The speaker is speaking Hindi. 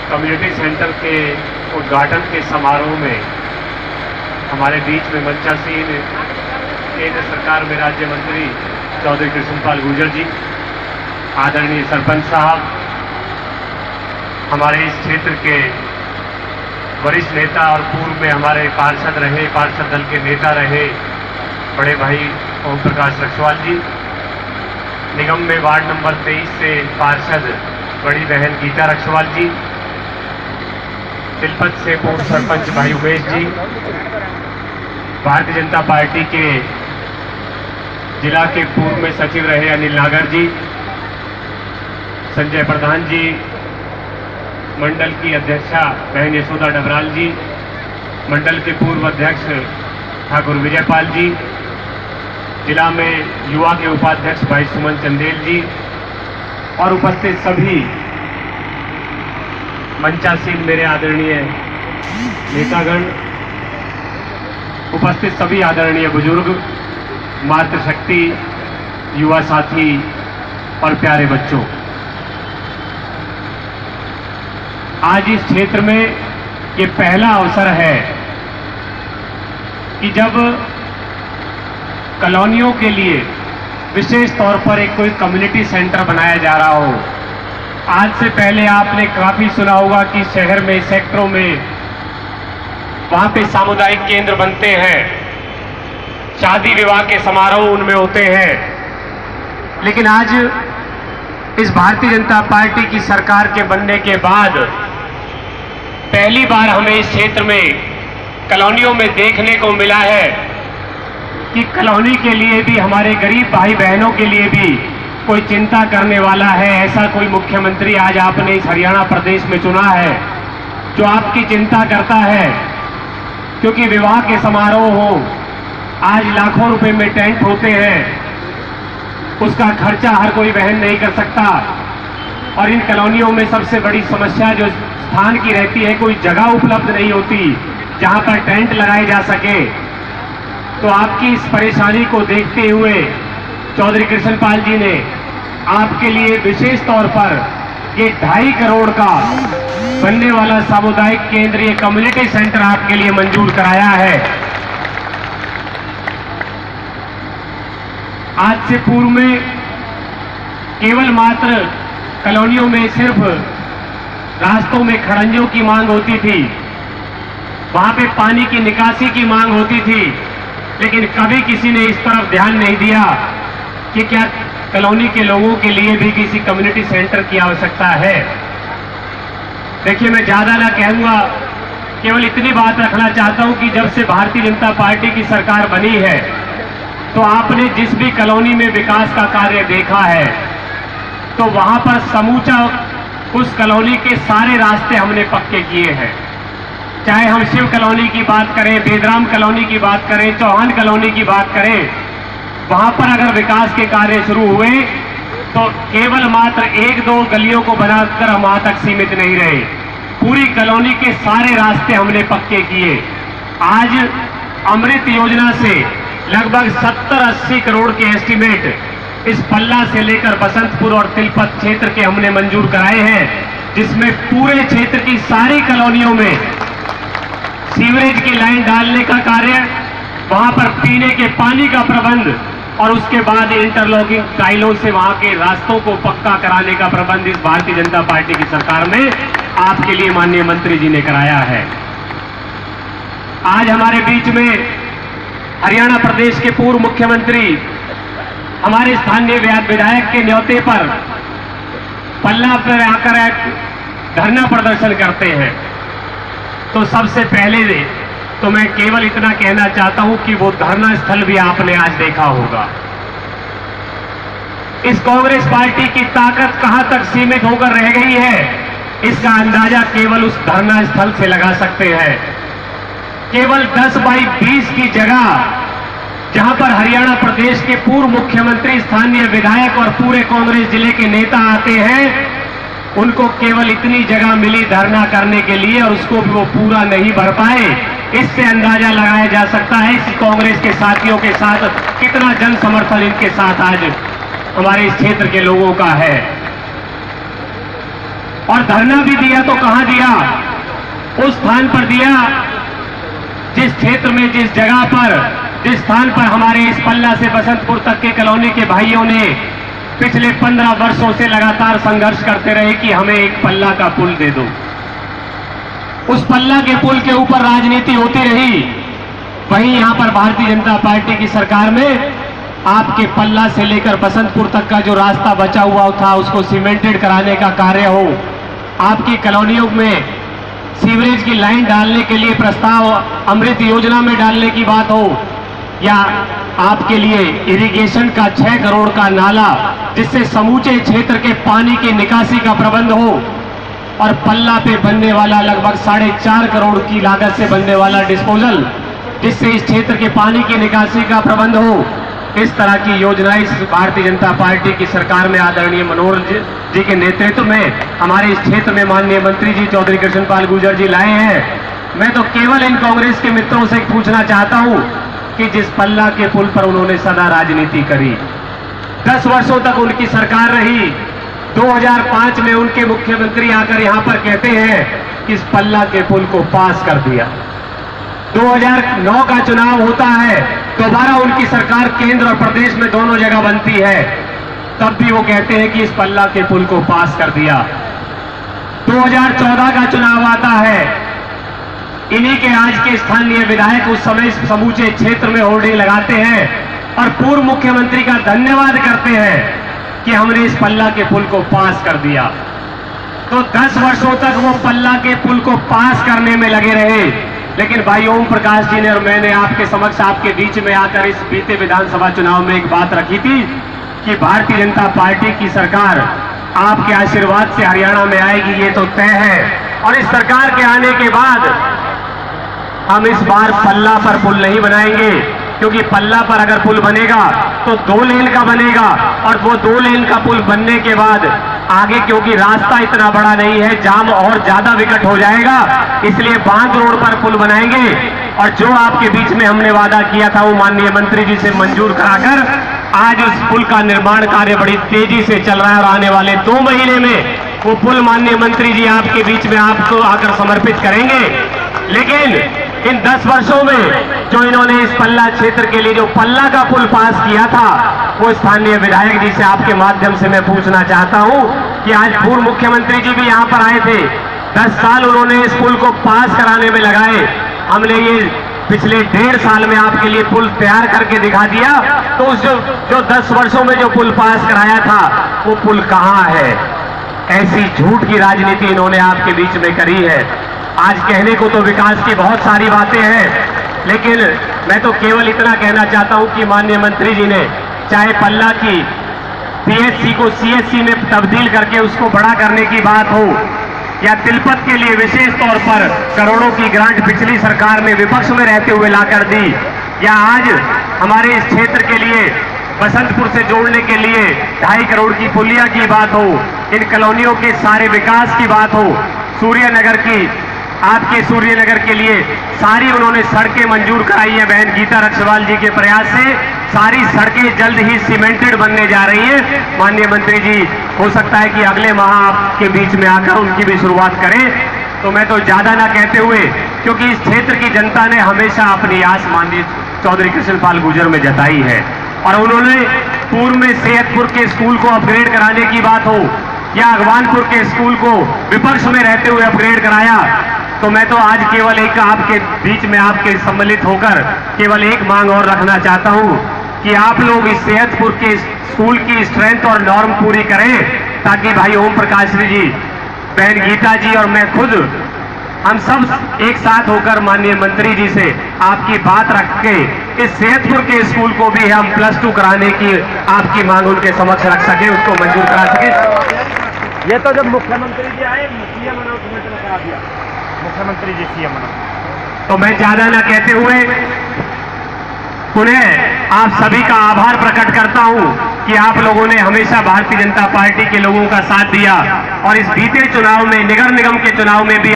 कम्युनिटी सेंटर के उद्घाटन के समारोह में हमारे बीच में मंचासीन केंद्र सरकार में राज्य मंत्री चौधरी कृष्णपाल गुर्जर जी, आदरणीय सरपंच साहब, हमारे इस क्षेत्र के वरिष्ठ नेता और पूर्व में हमारे पार्षद रहे, पार्षद दल के नेता रहे बड़े भाई ओम प्रकाश रक्षवाल जी, निगम में वार्ड नंबर 23 से पार्षद बड़ी बहन गीता रक्षवाल जी, तिलपत से पूर्व सरपंच भाई उमेश जी, भारतीय जनता पार्टी के जिला के पूर्व में सचिव रहे अनिल नागर जी, संजय प्रधान जी, मंडल की अध्यक्षा बहन यशोदा डबराल जी, मंडल के पूर्व अध्यक्ष ठाकुर विजयपाल जी, जिला में युवा के उपाध्यक्ष भाई सुमन चंदेल जी और उपस्थित सभी मंचासीन मेरे आदरणीय नेतागण, उपस्थित सभी आदरणीय बुजुर्ग, मातृशक्ति, युवा साथी और प्यारे बच्चों, आज इस क्षेत्र में ये पहला अवसर है कि जब कॉलोनियों के लिए विशेष तौर पर एक कोई कम्युनिटी सेंटर बनाया जा रहा हो। आज से पहले आपने काफी सुना होगा कि शहर में, सेक्टरों में, वहां पे सामुदायिक केंद्र बनते हैं, शादी विवाह के समारोह उनमें होते हैं, लेकिन आज इस भारतीय जनता पार्टी की सरकार के बनने के बाद पहली बार हमें इस क्षेत्र में कॉलोनियों में देखने को मिला है कि कॉलोनी के लिए भी, हमारे गरीब भाई बहनों के लिए भी कोई चिंता करने वाला है। ऐसा कोई मुख्यमंत्री आज आपने इस हरियाणा प्रदेश में चुना है जो आपकी चिंता करता है, क्योंकि विवाह के समारोह हो, आज लाखों रुपए में टेंट होते हैं, उसका खर्चा हर कोई बहन नहीं कर सकता। और इन कॉलोनियों में सबसे बड़ी समस्या जो स्थान की रहती है, कोई जगह उपलब्ध नहीं होती जहां पर टेंट लगाए जा सके। तो आपकी इस परेशानी को देखते हुए चौधरी कृष्णपाल जी ने आपके लिए विशेष तौर पर ये 2.5 करोड़ का बनने वाला सामुदायिक केंद्र, ये कम्युनिटी सेंटर आपके लिए मंजूर कराया है। आज से पूर्व में केवल मात्र कॉलोनियों में सिर्फ रास्तों में खड़ंजों की मांग होती थी, वहां पे पानी की निकासी की मांग होती थी, लेकिन कभी किसी ने इस तरफ ध्यान नहीं दिया कि क्या कॉलोनी के लोगों के लिए भी किसी कम्युनिटी सेंटर की आवश्यकता है। देखिए, मैं ज्यादा ना कहूंगा, केवल इतनी बात रखना चाहता हूं कि जब से भारतीय जनता पार्टी की सरकार बनी है तो आपने जिस भी कॉलोनी में विकास का कार्य देखा है तो वहां पर समूचा उस कॉलोनी के सारे रास्ते हमने पक्के किए हैं। चाहे हम शिव कॉलोनी की बात करें, बेदराम कॉलोनी की बात करें, चौहान कॉलोनी की बात करें, वहां पर अगर विकास के कार्य शुरू हुए तो केवल मात्र 1-2 गलियों को बनाकर हम वहां तक सीमित नहीं रहे, पूरी कॉलोनी के सारे रास्ते हमने पक्के किए। आज अमृत योजना से लगभग 70-80 करोड़ के एस्टीमेट इस पल्ला से लेकर बसंतपुर और तिलपत क्षेत्र के हमने मंजूर कराए हैं, जिसमें पूरे क्षेत्र की सारी कॉलोनियों में सीवरेज की लाइन डालने का कार्य, वहां पर पीने के पानी का प्रबंध और उसके बाद इंटरलॉकिंग टाइलों से वहां के रास्तों को पक्का कराने का प्रबंध इस भारतीय जनता पार्टी की सरकार में आपके लिए माननीय मंत्री जी ने कराया है। आज हमारे बीच में हरियाणा प्रदेश के पूर्व मुख्यमंत्री हमारे स्थानीय विधायक के न्योते पर पल्ला पर आकर धरना प्रदर्शन करते हैं, तो सबसे पहले तो मैं केवल इतना कहना चाहता हूं कि वो धरना स्थल भी आपने आज देखा होगा। इस कांग्रेस पार्टी की ताकत कहां तक सीमित होकर रह गई है, इसका अंदाजा केवल उस धरना स्थल से लगा सकते हैं। केवल 10 बाई 20 की जगह, जहां पर हरियाणा प्रदेश के पूर्व मुख्यमंत्री, स्थानीय विधायक और पूरे कांग्रेस जिले के नेता आते हैं, उनको केवल इतनी जगह मिली धरना करने के लिए और उसको भी वो पूरा नहीं भर पाए। इससे अंदाजा लगाया जा सकता है इस कांग्रेस के साथियों के साथ कितना जन समर्थन इनके साथ आज हमारे इस क्षेत्र के लोगों का है। और धरना भी दिया तो कहां दिया? उस स्थान पर दिया जिस क्षेत्र में, जिस जगह पर, जिस स्थान पर हमारे इस पल्ला से बसंतपुर तक के कॉलोनी के भाइयों ने पिछले 15 वर्षों से लगातार संघर्ष करते रहे कि हमें एक पल्ला का पुल दे दो। उस पल्ला के पुल के ऊपर राजनीति होती रही। वहीं यहां पर भारतीय जनता पार्टी की सरकार में आपके पल्ला से लेकर बसंतपुर तक का जो रास्ता बचा हुआ था उसको सीमेंटेड कराने का कार्य हो, आपकी कॉलोनियों में सीवरेज की लाइन डालने के लिए प्रस्ताव अमृत योजना में डालने की बात हो, या आपके लिए इरिगेशन का 6 करोड़ का नाला जिससे समूचे क्षेत्र के पानी की निकासी का प्रबंध हो, और पल्ला पे बनने वाला लगभग 4.5 करोड़ की लागत से बनने वाला डिस्पोजल जिससे इस क्षेत्र के पानी की निकासी का प्रबंध हो। इस तरह की योजनाएं इस भारतीय जनता पार्टी की सरकार में आदरणीय मनोहर जी के नेतृत्व में हमारे इस क्षेत्र में माननीय मंत्री जी चौधरी कृष्णपाल गुर्जर जी लाए हैं। मैं तो केवल इन कांग्रेस के मित्रों से पूछना चाहता हूं कि जिस पल्ला के पुल पर उन्होंने सदा राजनीति करी, 10 वर्षों तक उनकी सरकार रही, 2005 में उनके मुख्यमंत्री आकर यहां पर कहते हैं कि इस पल्ला के पुल को पास कर दिया। 2009 का चुनाव होता है, दोबारा उनकी सरकार केंद्र और प्रदेश में दोनों जगह बनती है, तब भी वो कहते हैं कि इस पल्ला के पुल को पास कर दिया। 2014 का चुनाव आता है, इन्हीं के आज के स्थानीय विधायक उस समय समूचे क्षेत्र में होर्डिंग लगाते हैं और पूर्व मुख्यमंत्री का धन्यवाद करते हैं कि हमने इस पल्ला के पुल को पास कर दिया। तो 10 वर्षों तक वो पल्ला के पुल को पास करने में लगे रहे। लेकिन भाई ओम प्रकाश जी ने और मैंने आपके समक्ष, आपके बीच में आकर इस बीते विधानसभा चुनाव में एक बात रखी थी कि भारतीय जनता पार्टी की सरकार आपके आशीर्वाद से हरियाणा में आएगी, ये तो तय है। और इस सरकार के आने के बाद हम इस बार पल्ला पर पुल नहीं बनाएंगे, क्योंकि पल्ला पर अगर पुल बनेगा तो 2 लेन का बनेगा, और वो 2 लेन का पुल बनने के बाद आगे क्योंकि रास्ता इतना बड़ा नहीं है, जाम और ज्यादा विकट हो जाएगा, इसलिए बांध रोड पर पुल बनाएंगे। और जो आपके बीच में हमने वादा किया था वो माननीय मंत्री जी से मंजूर कराकर आज उस पुल का निर्माण कार्य बड़ी तेजी से चल रहा है, और आने वाले 2 महीने में वो पुल माननीय मंत्री जी आपके बीच में आपको आकर समर्पित करेंगे। लेकिन इन 10 वर्षों में जो इन्होंने इस पल्ला क्षेत्र के लिए जो पल्ला का पुल पास किया था, वो स्थानीय विधायक जी से आपके माध्यम से मैं पूछना चाहता हूं कि आज पूर्व मुख्यमंत्री जी भी यहां पर आए थे, 10 साल उन्होंने इस पुल को पास कराने में लगाए। हमने ये पिछले 1.5 साल में आपके लिए पुल तैयार करके दिखा दिया। तो उस जो 10 वर्षों में जो पुल पास कराया था वो पुल कहां है? ऐसी झूठ की राजनीति इन्होंने आपके बीच में करी है। आज कहने को तो विकास की बहुत सारी बातें हैं, लेकिन मैं तो केवल इतना कहना चाहता हूं कि माननीय मंत्री जी ने चाहे पल्ला की पीएचसी को सीएचसी में तब्दील करके उसको बड़ा करने की बात हो, या तिलपत के लिए विशेष तौर पर करोड़ों की ग्रांट पिछली सरकार ने विपक्ष में रहते हुए लाकर दी, या आज हमारे इस क्षेत्र के लिए बसंतपुर से जोड़ने के लिए 2.5 करोड़ की पुलिया की बात हो, इन कॉलोनियों के सारे विकास की बात हो, सूर्यनगर की, आपके सूर्यनगर के लिए सारी उन्होंने सड़कें मंजूर कराई है। बहन गीता रक्षवाल जी के प्रयास से सारी सड़कें जल्द ही सीमेंटेड बनने जा रही हैं। माननीय मंत्री जी, हो सकता है कि अगले माह आपके बीच में आकर उनकी भी शुरुआत करें। तो मैं तो ज्यादा ना कहते हुए, क्योंकि इस क्षेत्र की जनता ने हमेशा अपनी आस माननीय चौधरी कृष्णपाल गुर्जर में जताई है, और उन्होंने पूर्व में सेहतपुर के स्कूल को अपग्रेड कराने की बात हो, या अगवानपुर के स्कूल को विपक्ष में रहते हुए अपग्रेड कराया। तो मैं तो आज केवल एक आपके बीच में आपके सम्मिलित होकर केवल एक मांग और रखना चाहता हूं कि आप लोग इस सेहतपुर के स्कूल की स्ट्रेंथ और नॉर्म पूरी करें, ताकि भाई ओम प्रकाश जी, बहन गीता जी और मैं खुद, हम सब एक साथ होकर माननीय मंत्री जी से आपकी बात रख के इस सेहतपुर के स्कूल को भी हम +2 कराने की आपकी मांग उनके समक्ष रख सके, उसको मंजूर करा सके। ये तो जब मुख्यमंत्री जी आए, सीएम अनाउंसमेंट में करा दिया मुख्यमंत्री जी, सीएम अनाउंसमेंट। तो मैं ज्यादा ना कहते हुए पुनः आप सभी का आभार प्रकट करता हूं कि आप लोगों ने हमेशा भारतीय जनता पार्टी के लोगों का साथ दिया, और इस बीते चुनाव में, नगर निगम के चुनाव में भी